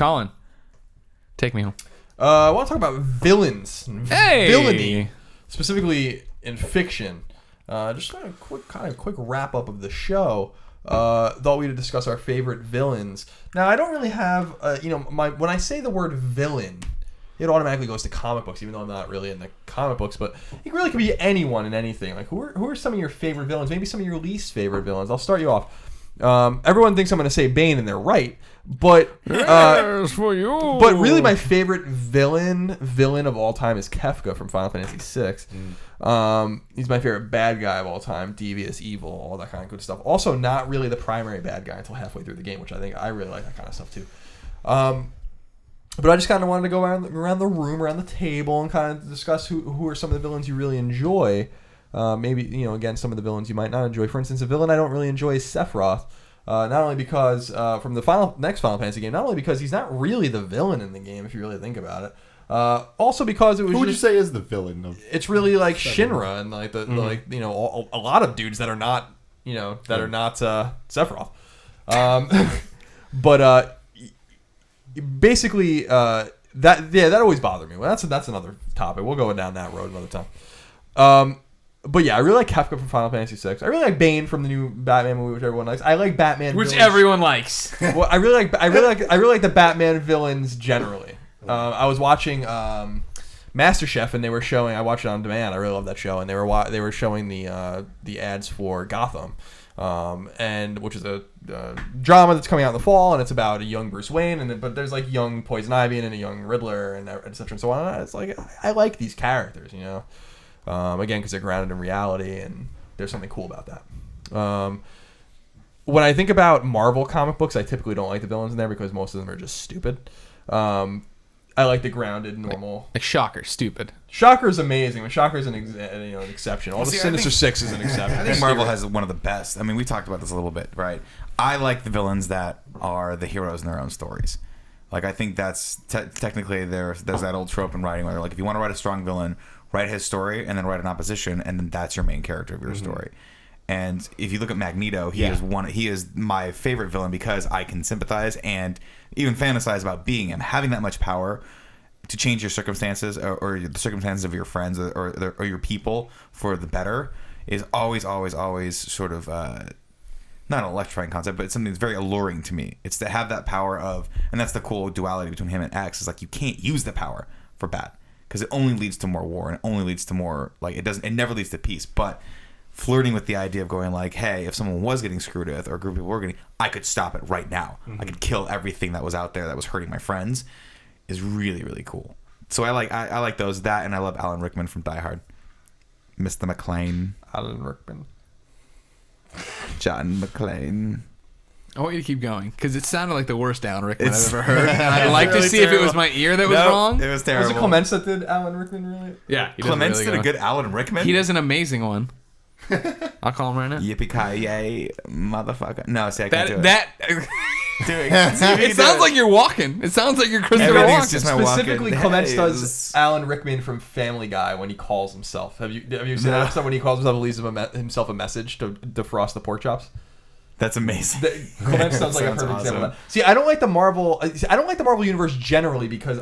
Colin, take me home. I want to talk about villains. Hey! Villainy. Specifically in fiction. Just kind of quick wrap up of the show. Thought we'd discuss our favorite villains. Now, I don't really have, when I say the word villain, it automatically goes to comic books, even though I'm not really in the comic books. But it really could be anyone and anything. Like, who are some of your favorite villains? Maybe some of your least favorite villains. I'll start you off. Everyone thinks I'm going to say Bane, and they're right. But yes, for you. But really, my favorite villain of all time is Kefka from Final Fantasy VI. He's my favorite bad guy of all time, devious, evil, all that kind of good stuff. Also, not really the primary bad guy until halfway through the game, which I really like that kind of stuff too. But I just kind of wanted to go around the room, around the table, and kind of discuss who are some of the villains you really enjoy. Maybe, again, some of the villains you might not enjoy. For instance, a villain I don't really enjoy is Sephiroth. Not only because, from the next Final Fantasy game, not only because he's not really the villain in the game, if you really think about it. Also because it was Who would you say is the villain of it's really like Shinra and like the a lot of dudes that are not, are not Sephiroth. But basically, that always bothered me. Well, that's another topic. We'll go down that road another time. But yeah, I really like Kefka from Final Fantasy VI. I really like Bane from the new Batman movie, which everyone likes. I like Batman, which villains. everyone likes. Well, I really like the Batman villains generally. I was watching MasterChef, and they were showing. I watched it on demand. I really love that show, and they were showing the ads for Gotham, and which is a drama that's coming out in the fall, and it's about a young Bruce Wayne, but there's like young Poison Ivy and a young Riddler, and etc. and so on. And it's like I like these characters, again, because they're grounded in reality, and there's something cool about that. When I think about Marvel comic books, I typically don't like the villains in there because most of them are just stupid. I like the grounded, normal. Like Shocker, stupid. Shocker is amazing. Shocker is an exception. All the Sinister Six is an exception. I think Marvel has one of the best. I mean, we talked about this a little bit, right? I like the villains that are the heroes in their own stories. Like, I think that's technically there's that old trope in writing where, like, if you want to write a strong villain, write his story and then write an opposition, and then that's your main character of your story. And if you look at Magneto, he is my favorite villain because I can sympathize and even fantasize about being him. Having that much power to change your circumstances or the circumstances of your friends or your people for the better is always sort of not an electrifying concept, but it's something that's very alluring to me. It's to have that power of, and that's the cool duality between him and X, is like you can't use the power for bad because it only leads to more war and it only leads to more, like, it never leads to peace. But flirting with the idea of going like, hey, if someone was getting screwed with or a group of people were getting, I could stop it right now. I could kill everything that was out there that was hurting my friends is really, really cool. So I like those, that, and I love Alan Rickman from Die Hard. Mr. McClane. Alan Rickman. John McClane. I want you to keep going because it sounded like the worst Alan Rickman I've ever heard. And I'd like really to see terrible. If it was my ear that was wrong. It was terrible. Was it Clements that did Alan Rickman really? Yeah, Clements did a good Alan Rickman. He does an amazing one. I'll call him right now. Yippee-ki-yay, motherfucker. No, see, I can't do it. It sounds like you're walking. It sounds like you're Christopher Walken. Just specifically, Clements does Alan Rickman from Family Guy when he calls himself. Have you seen that episode when he calls himself and leaves himself a message to defrost the pork chops? That's amazing. Clements sounds like a perfect example of that. See, I don't like the Marvel universe generally because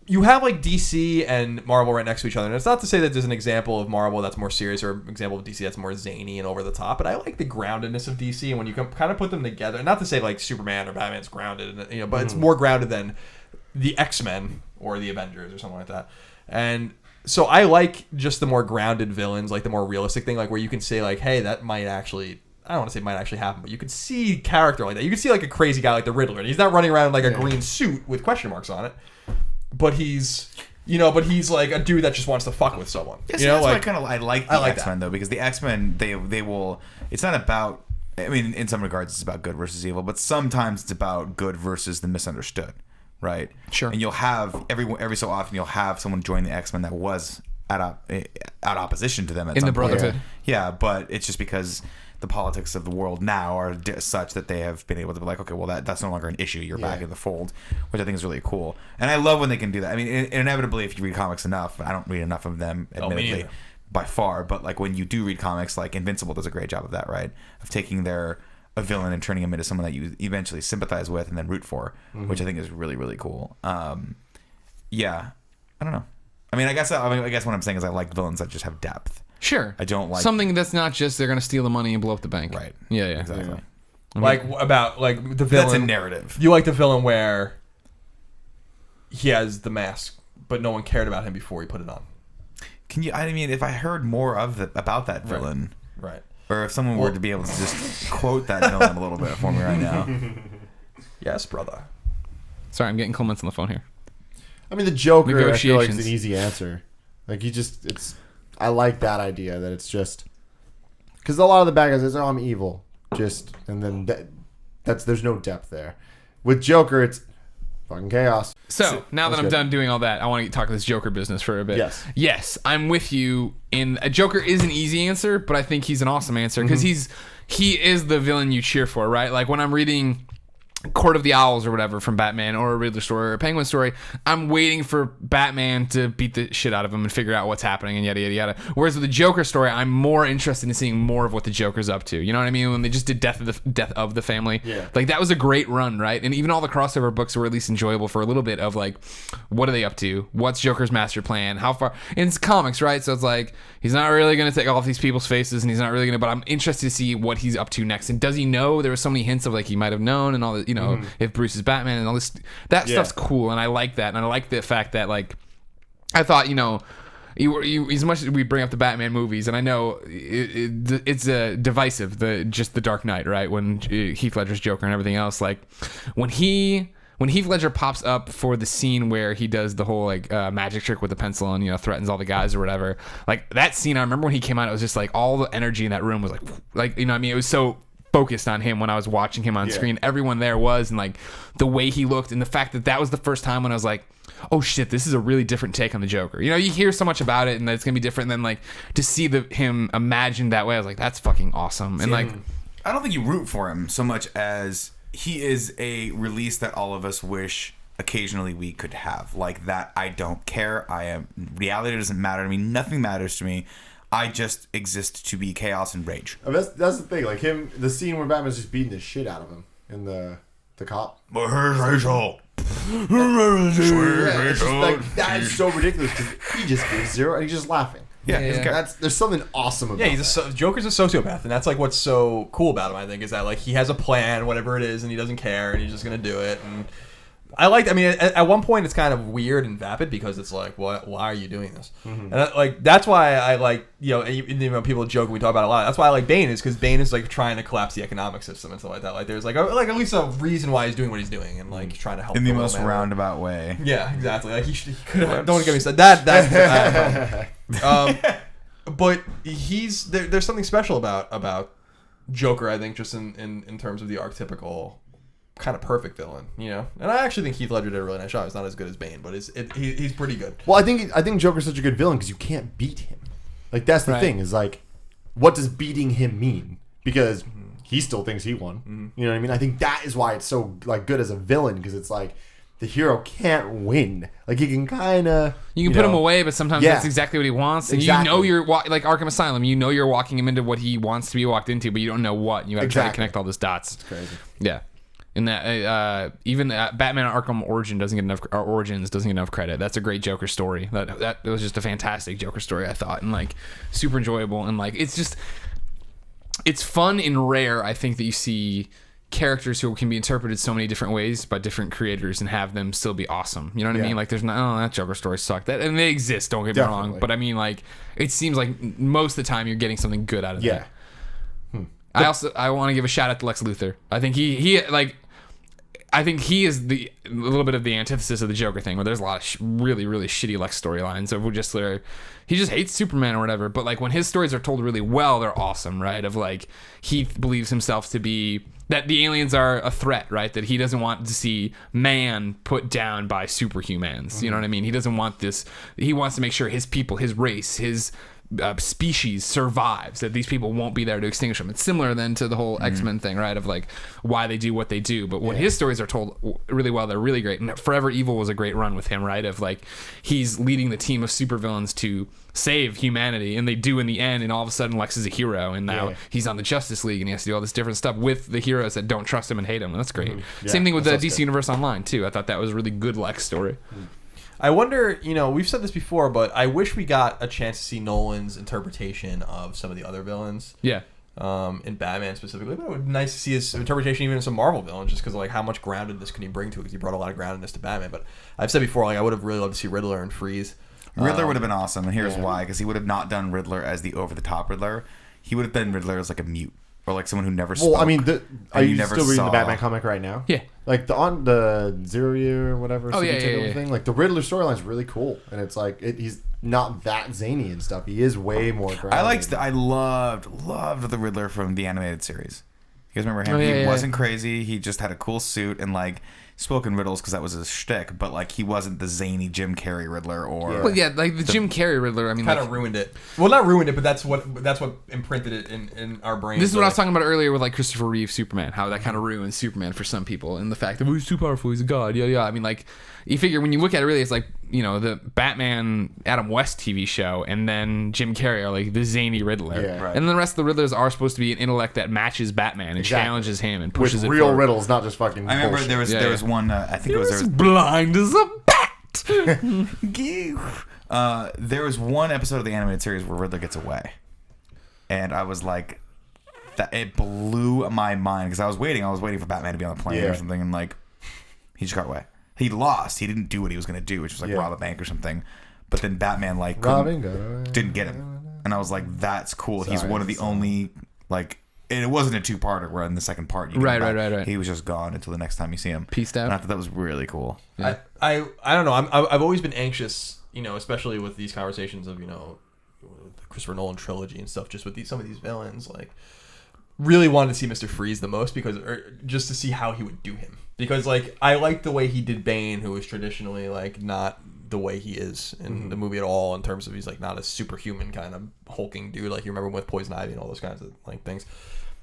you have like DC and Marvel right next to each other, and it's not to say that there's an example of Marvel that's more serious or an example of DC that's more zany and over the top, but I like the groundedness of DC, and when you kind of put them together, not to say like Superman or Batman's grounded, but it's more grounded than the X-Men or the Avengers or something like that. And so I like just the more grounded villains, like the more realistic thing, like where you can say like, hey, that might actually, I don't want to say might actually happen, but you could see character like that. You could see like a crazy guy like the Riddler, and he's not running around in like a green suit with question marks on it. But he's like a dude that just wants to fuck with someone. Yes, that's why I like the X-Men though, because the X-Men they will. It's not about. I mean, in some regards, it's about good versus evil, but sometimes it's about good versus the misunderstood, right? Sure. And you'll have every so often you'll have someone join the X-Men that was at opposition to them at in some the Brotherhood. Point. Yeah, but it's just because the politics of the world now are such that they have been able to be like, okay, well, that's no longer an issue. You're back in the fold, which I think is really cool. And I love when they can do that. I mean, inevitably, if you read comics enough, I don't read enough of them, admittedly, by far. But like when you do read comics, like Invincible does a great job of that, right? Of taking their a villain and turning him into someone that you eventually sympathize with and then root for, which I think is really, really cool. Yeah, I don't know. I mean, I guess what I'm saying is I like villains that just have depth. Sure. I don't like something that's not just they're going to steal the money and blow up the bank. Right. Yeah, Exactly. Yeah. Like about like the villain. That's a narrative. You like the villain where he has the mask, but no one cared about him before he put it on. Can you? I mean, if I heard more about that villain, right, or if someone were to be able to just quote that villain a little bit for me right now. Yes, brother. Sorry, I'm getting comments on the phone here. I mean, the Joker, I feel like, is Negotiations. an easy answer. Like, I like that idea that it's just... Because a lot of the bad guys is, oh, I'm evil. And then there's no depth there. With Joker, it's fucking chaos. So now that I'm done doing all that, I want to talk this Joker business for a bit. Yes, I'm with you. A Joker is an easy answer, but I think he's an awesome answer because he is the villain you cheer for, right? Like when I'm reading Court of the Owls or whatever from Batman, or a Riddler story or a Penguin story, I'm waiting for Batman to beat the shit out of him and figure out what's happening and yada yada yada. Whereas with the Joker story, I'm more interested in seeing more of what the Joker's up to. You know what I mean? When they just did Death of the Family, like that was a great run, right? And even all the crossover books were at least enjoyable for a little bit of like, what are they up to? What's Joker's master plan? How far? And it's comics, right? So it's like he's not really going to take off these people's faces, and he's not really going to. But I'm interested to see what he's up to next. And does he know? There were so many hints of like he might have known and all that. You know, if Bruce is Batman and all this, that stuff's cool, and I like that, and I like the fact that like I thought, you know, as much as we bring up the Batman movies, and I know it's divisive, the Dark Knight, right? When Heath Ledger's Joker and everything else, like when Heath Ledger pops up for the scene where he does the whole like magic trick with the pencil and, you know, threatens all the guys or whatever, like that scene, I remember when he came out, it was just like all the energy in that room was like you know what I mean, it was so focused on him when I was watching him on screen. Everyone there was, and like the way he looked, and the fact that was the first time when I was like, oh shit, this is a really different take on the Joker. You know, you hear so much about it and that it's gonna be different, and then like to see him imagined that way, I was like, that's fucking awesome. And like, I don't think you root for him so much as he is a release that all of us wish occasionally we could have. Like that, I don't care. Reality doesn't matter to me. Nothing matters to me. I just exist to be chaos and rage. That's the thing. Like the scene where Batman's just beating the shit out of him in the cop. But here's Rachel. It's just like, that is so ridiculous because he just gives zero and he's just laughing. There's something awesome about that. Joker's a sociopath, and that's like what's so cool about him, I think, is that like he has a plan, whatever it is, and he doesn't care, and he's just gonna do it. And I mean, at one point it's kind of weird and vapid because it's like, why are you doing this? And that's why I like, you know, even people joke and we talk about it a lot. That's why I like Bane, is because Bane is like trying to collapse the economic system and stuff like that. Like there's like at least a reason why he's doing what he's doing, and like trying to help in the most roundabout way. Yeah, exactly. Like he could have. Don't get me started. That but there's something special about Joker, I think, just in terms of the archetypical kind of perfect villain, you know. And I actually think Heath Ledger did a really nice job. He's not as good as Bane, but he's pretty good. Well, I think Joker's such a good villain because you can't beat him. Like that's the thing, is like, what does beating him mean? Because he still thinks he won. You know what I mean? I think that is why it's so like good as a villain, because it's like the hero can't win. Like he can kind of you can put him away, but sometimes that's exactly what he wants. And you know you're like Arkham Asylum. You know you're walking him into what he wants to be walked into, but you don't know what. You got to try to connect all those dots. It's crazy. Yeah. And that even Batman Arkham Origins doesn't get enough credit. That's a great Joker story. That was just a fantastic Joker story, I thought, and like super enjoyable, and like it's fun and rare. I think that you see characters who can be interpreted so many different ways by different creators and have them still be awesome. You know what I mean? Like there's that Joker story sucked. And they exist. Don't get me wrong, but I mean like it seems like most of the time you're getting something good out of that. I want to give a shout out to Lex Luthor. I think he is a little bit of the antithesis of the Joker thing, where there's a lot of really, really shitty Lex storylines of he just hates Superman or whatever. But like when his stories are told really well, they're awesome, right? Of like he believes himself to be that the aliens are a threat, right? That he doesn't want to see man put down by superhumans. You know what I mean? He doesn't want this. He wants to make sure his people, his race, his species survives, that these people won't be there to extinguish them. It's similar then to the whole X-Men thing, right? Of like why they do what they do. But when his stories are told really well, they're really great. And Forever Evil was a great run with him, right? Of like he's leading the team of supervillains to save humanity, and they do in the end, and all of a sudden Lex is a hero, and now he's on the Justice League, and he has to do all this different stuff with the heroes that don't trust him and hate him, and that's great. Same thing with the DC Universe Online too. I thought that was a really good Lex story. I wonder, we've said this before, but I wish we got a chance to see Nolan's interpretation of some of the other villains. Yeah. In Batman specifically, but it would be nice to see his interpretation even in some Marvel villains, just because like how much groundedness can he bring to it? Because he brought a lot of groundedness to Batman. But I've said before, like I would have really loved to see Riddler and Freeze. Riddler would have been awesome, and here's why: because he would have not done Riddler as the over-the-top Riddler. He would have done Riddler as like a mute, or like someone who never spoke. Well, I mean, are you never still reading saw the Batman comic right now? Yeah. Like the 0 year or whatever. Oh, yeah. Thing. Like the Riddler storyline is really cool, and it's like he's not that zany and stuff. He is way more grounded. I loved the Riddler from the animated series. You guys remember him? He wasn't crazy. He just had a cool suit and like spoke in riddles because that was his shtick. But like he wasn't the zany Jim Carrey Riddler or. But yeah, like the Jim Carrey Riddler. I mean, kind of ruined it. Well, not ruined it, but that's what imprinted it in our brains. This is what I was talking about earlier with like Christopher Reeve Superman. How that kind of ruins Superman for some people, and the fact that he's too powerful, he's a god. Yeah. I mean, like you figure when you look at it, really, it's like the Batman Adam West TV show, and then Jim Carrey are like the zany Riddler, right. And then the rest of the Riddlers are supposed to be an intellect that matches Batman and challenges him and pushes with it real forward. riddles, not just fucking. I remember bullshit. there was one. I think it was there was blind as a bat. There was one episode of the animated series where Riddler gets away, and I was like, that it blew my mind because I was waiting for Batman to be on the plane or something, and like he just got away. He lost. He didn't do what he was going to do, which was like rob a bank or something. But then Batman like didn't get him, and I was like, that's cool. He's one of the only like. And it wasn't a two-parter where in the second part right. He was just gone until the next time you see him. Peaced out. And I thought that was really cool. Yeah. I don't know. I've always been anxious, especially with these conversations of the Christopher Nolan trilogy and stuff. Just with some of these villains, like really wanted to see Mr. Freeze the most just to see how he would do him. Because like I like the way he did Bane, who was traditionally like not the way he is in the movie at all, in terms of he's like not a superhuman kind of hulking dude like you remember with Poison Ivy and all those kinds of like things.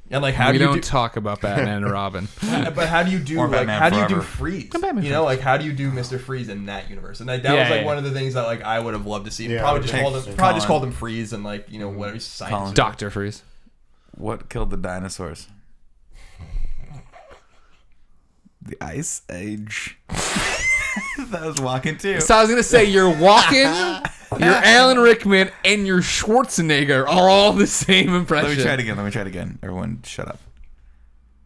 And like how we do you don't talk about Batman and Robin. But how do you do like how do you do Forever. Freeze? Batman Like how do you do Mr. Freeze in that universe? And like that was like one of the things that like I would have loved to see. Yeah, Probably Colin. just called him Freeze and like whatever he's science. Dr. Freeze. What killed the dinosaurs? The Ice Age. That was walking too. So I was gonna say you're walking, you're Alan Rickman, and you're Schwarzenegger are all the same impression. Let me try it again. Everyone, shut up.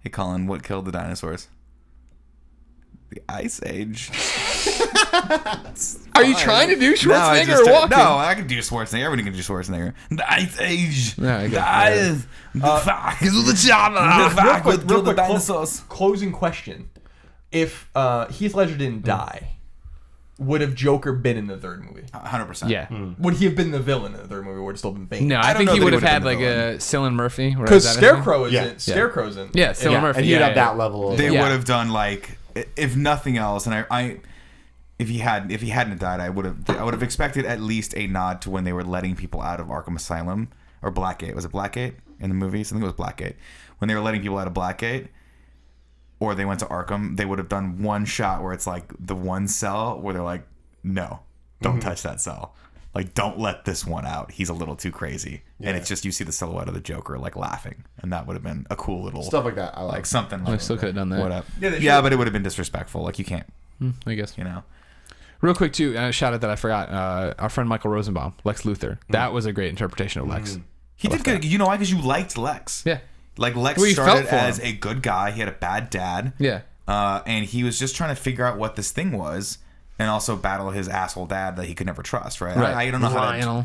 Hey, Colin, what killed the dinosaurs? The Ice Age. Are you trying to do Schwarzenegger or walking? No, I can do Schwarzenegger. Everybody can do Schwarzenegger. The Ice Age. Yeah, I the guess, Ice. The fuck is the chopper. The fuck with the dinosaurs. Closing question: if Heath Ledger didn't die, would have Joker been in the third movie? 100%. Yeah. Would he have been the villain in the third movie, or would it still been Bane? No, I don't think know he that would he have would've had been like the a Cillian Murphy. Because Scarecrow Yeah. isn't. Scarecrow's in. Yeah, Cillian Murphy. and he'd have yeah. that level. Of, They Yeah. would have done like, if nothing else, and if he hadn't died, I would have expected at least a nod to when they were letting people out of Arkham Asylum or Blackgate. Was it Blackgate in the movies? I think it was Blackgate. When they were letting people out of Blackgate, or they went to Arkham, they would have done one shot where it's like the one cell where they're like, no, don't touch that cell. Like, don't let this one out. He's a little too crazy. And it's just, you see the silhouette of the Joker like laughing, and that would have been a cool little stuff like that. I like something. I Like, still could have done that. what up? Yeah, But it would have been disrespectful. Like, you can't, I guess. Real Real quick too, shout out that I forgot. Our friend Michael Rosenbaum, Lex Luthor. That was a great interpretation of Lex. He did good. You know why? Because you liked Lex. Yeah. Like, Lex Well, you started felt for as him. a good guy. He had a bad dad. Yeah. And he was just trying to figure out what this thing was, and also battle his asshole dad that he could never trust. Right. Right. I don't know Lionel.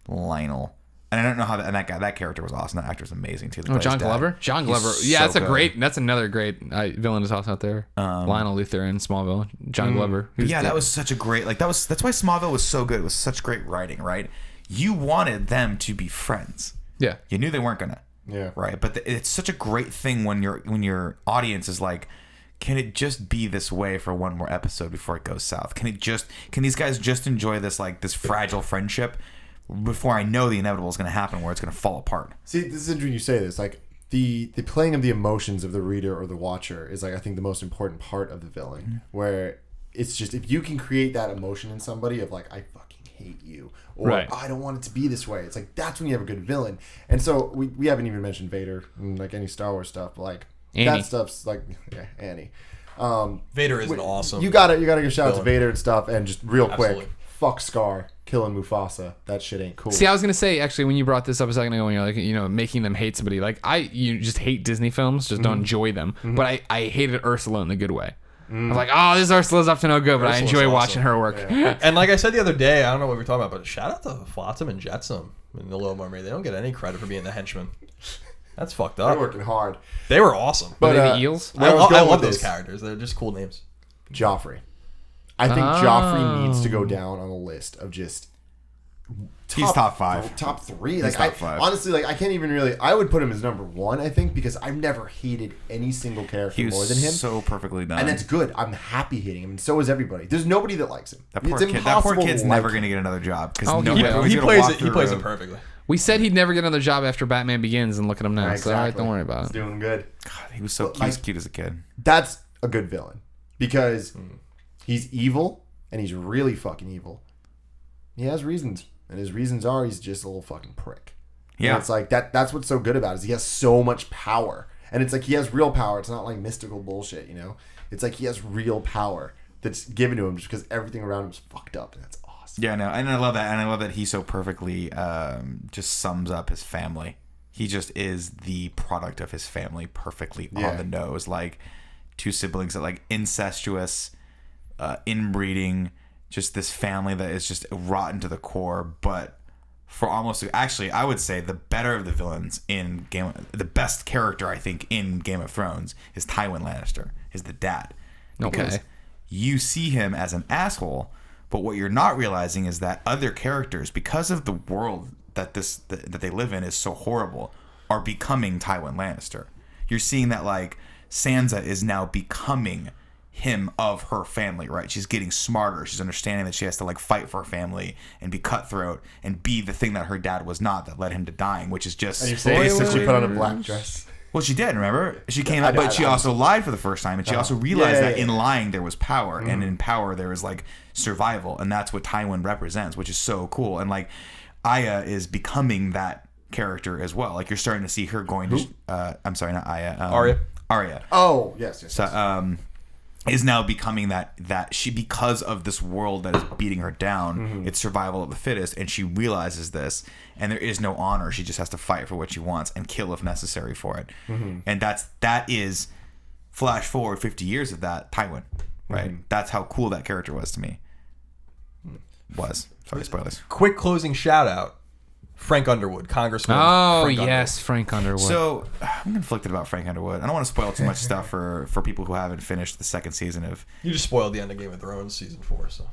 how. Lionel. And I don't know how that. And that character was awesome. That actor's amazing too. Oh, John Glover. John Glover. Yeah, so good. That's another great villain to toss out there. Lionel Luthor in Smallville. John Glover. Yeah, that was such a great. Like, that's why Smallville was so good. It was such great writing. Right. You wanted them to be friends. Yeah. You knew they weren't gonna. Yeah. Right. But it's such a great thing when your audience is like, can it just be this way for one more episode before it goes south? Can these guys just enjoy this, like, this fragile friendship before I know the inevitable is going to happen, where it's going to fall apart. See, this is interesting you say this. Like the playing of the emotions of the reader or the watcher is like I think the most important part of the villain. Where it's just if you can create that emotion in somebody of like I fucking hate you or I don't want it to be this way. It's like that's when you have a good villain. And so we haven't even mentioned Vader and like any Star Wars stuff. But like Annie. that stuff's like Annie. Vader is an awesome. You gotta give a shout out to Vader and stuff. And just real Absolutely. quick, fuck Scar killing Mufasa. That shit ain't cool. See, I was gonna say actually when you brought this up a second ago, when you're like, making them hate somebody, like you just hate Disney films, just don't enjoy them. But I hated Ursula in the good way. I'm like, oh, this Ursula's up to no good, but I enjoy watching her work. Yeah. And like I said the other day, I don't know what we were talking about, but shout out to Flotsam and Jetsam in The Little Mermaid. They don't get any credit for being the henchmen. That's fucked up. They're working hard. They were awesome. But they the eels? I love those characters. They're just cool names. Joffrey. I think Joffrey needs to go down on the list of just. He's top 5. Top 3. He's Like top 5. Honestly, like I can't even really. I would put him as number 1. I think because I've never hated any single character He was more than him. so perfectly done, and that's good. I'm happy hating him, and so is everybody. There's nobody that likes him. That poor kid's never going to get another job because he plays it perfectly. We said he'd never get another job after Batman Begins, and look at him now. Exactly. So all right, don't worry about He's it. doing good. God, he was so cute as a kid. That's a good villain because he's evil and he's really fucking evil. He has reasons. And his reasons are he's just a little fucking prick. Yeah. And it's like that's what's so good about it is he has so much power. And it's like he has real power. It's not like mystical bullshit, It's like he has real power that's given to him just because everything around him is fucked up. And that's awesome. Yeah, no, and I love that. And I love that he so perfectly just sums up his family. He just is the product of his family perfectly on the nose. Like 2 siblings that like incestuous, inbreeding, just this family that is just rotten to the core, but for almost actually I would say the better of the villains in the best character I think in Game of Thrones is Tywin Lannister, is the dad. Because you see him as an asshole, but what you're not realizing is that other characters, because of the world that they live in is so horrible, are becoming Tywin Lannister. You're seeing that like Sansa is now becoming him of her family, right? She's getting smarter. She's understanding that she has to like fight for her family and be cutthroat and be the thing that her dad was not, that led him to dying, which is just basically put on a black dress. Well, she did, remember? She came out, but she also lied for the first time, and she also realized that in lying there was power, and in power there was like survival, and that's what Tywin represents, which is so cool. And like Arya is becoming that character as well. Like you're starting to see her going to I'm sorry, not Arya. Arya. Oh, yes. So is now becoming that she, because of this world that is beating her down, it's survival of the fittest, and she realizes this, and there is no honor. She just has to fight for what she wants and kill if necessary for it. And that is flash forward 50 years of that Tywin, right? That's how cool that character was to me. Sorry, spoilers. Quick closing shout out. Frank Underwood, Congressman. Oh, Frank yes, Underwood. Frank Underwood. So, I'm conflicted about Frank Underwood. I don't want to spoil too much stuff for people who haven't finished the second season of... You just spoiled the end of Game of Thrones season 4, so...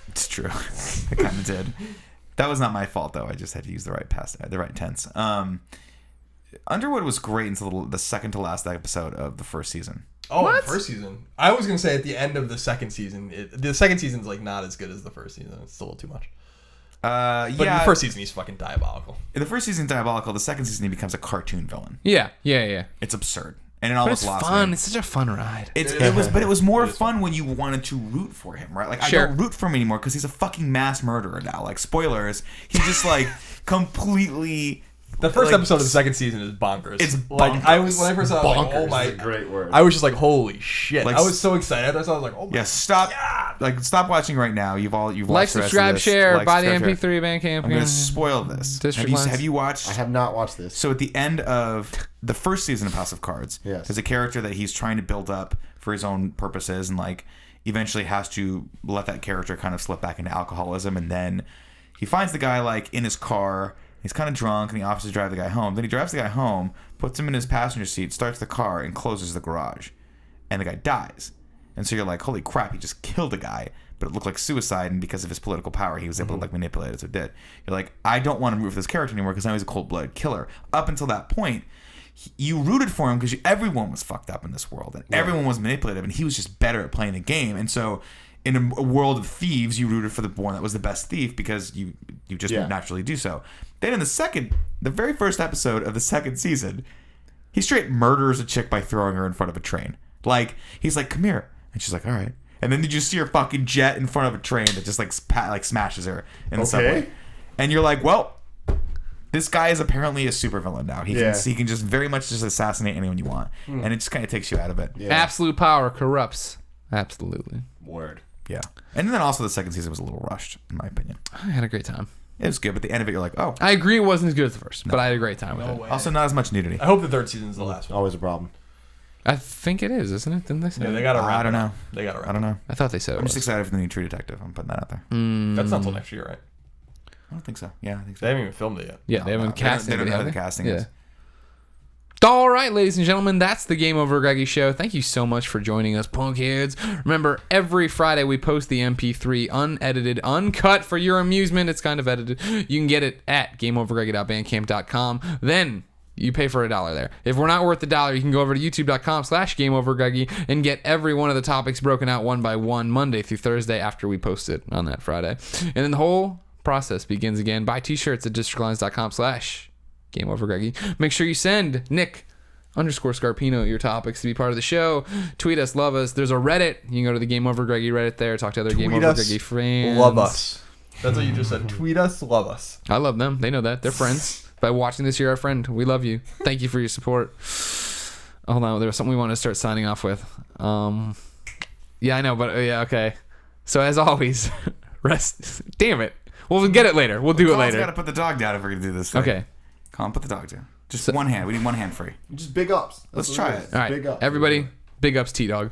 It's true. I kind of did. That was not my fault, though. I just had to use the right tense. Underwood was great until the second to last episode of the first season. Oh, what? The first season. I was going to say at the end of the second season. The second season's like not as good as the first season. It's still a little too much. But in the first season, he's fucking diabolical. In the first season, diabolical. The second season, he becomes a cartoon villain. Yeah. It's absurd, and it almost lost fun. me. It's such a fun ride. It was more fun when you wanted to root for him, right? Like I don't root for him anymore because he's a fucking mass murderer now. Like spoilers, he's just like completely. The first episode of the second season is bonkers. It's like bonkers. When I first saw it, I was like, oh my, is a great word. I was just like, holy shit! Like, I was so excited. I was like, oh my. Yeah, stop! God. Like, stop watching right now. You've watched the rest subscribe, of this. share, buy the MP3 Bandcamp. I'm gonna spoil this. Have you watched? I have not watched this. So at the end of the first season of House of Cards, there's a character that he's trying to build up for his own purposes, and like eventually has to let that character kind of slip back into alcoholism, and then he finds the guy like in his car. He's kind of drunk, and he offers to drive the guy home. Then he drives the guy home, puts him in his passenger seat, starts the car, and closes the garage. And the guy dies. And so you're like, holy crap, he just killed a guy. But it looked like suicide, and because of his political power, he was able to like manipulate it, so it did. You're like, I don't want to root for this character anymore because now he's a cold-blooded killer. Up until that point, you rooted for him because everyone was fucked up in this world, and everyone was manipulative, and he was just better at playing the game. And so in a world of thieves, you rooted for the one that was the best thief because you just naturally do so. Then in the very first episode of the second season, he straight murders a chick by throwing her in front of a train. Like, he's like, come here. And she's like, all right. And then you just see her fucking jet in front of a train that just like smashes her in the subway. And you're like, well, this guy is apparently a supervillain now. He can just very much just assassinate anyone you want. And it just kind of takes you out of it. Yeah. Absolute power corrupts. Absolutely. Word. Yeah. And then also the second season was a little rushed, in my opinion. I had a great time. It was good, but at the end of it, you're like, oh. I agree it wasn't as good as the first, but I had a great time with it. Way. Also, not as much nudity. I hope the third season's the last one. Always a problem. I think it is, isn't it? Didn't they say? Yeah, they got around. I don't know. They got around. I don't know. I thought they said it I'm was. just excited for the new True Detective. I'm putting that out there. That's not until next year, right? I don't think so. Yeah, I think so. They haven't even filmed it yet. Yeah, they haven't cast They it. don't know who the casting is. All right, ladies and gentlemen, that's the Game Over Greggy show. Thank you so much for joining us, punkheads. Remember, every Friday we post the MP3 unedited, uncut for your amusement. It's kind of edited. You can get it at gameovergreggy.bandcamp.com. Then you pay for $1 there. If we're not worth $1, you can go over to youtube.com/gameovergreggy and get every one of the topics broken out one by one, Monday through Thursday after we post it on that Friday. And then the whole process begins again. Buy t-shirts at districtlines.com/gameovergreggy. Make sure you send Nick_Scarpino your topics to be part of the show. Tweet us, love us. There's a Reddit. You can go to the Game Over Greggy Reddit there. Talk to other Game Over Greggy friends. Love us. That's what you just said. Tweet us, love us. I love them. They know that. They're friends. By watching this, you're our friend. We love you. Thank you for your support. Hold on. There was something we want to start signing off with. Yeah, I know, but yeah, okay. So as always, rest. Damn it. We'll get it later. We'll do it later. Got to put the dog down if we're going to do this thing. Okay. Colin, put the dog down. Just one hand. We need one hand free. Just big ups. Let's try it. All right. Big ups. Everybody, big ups, T-Dog.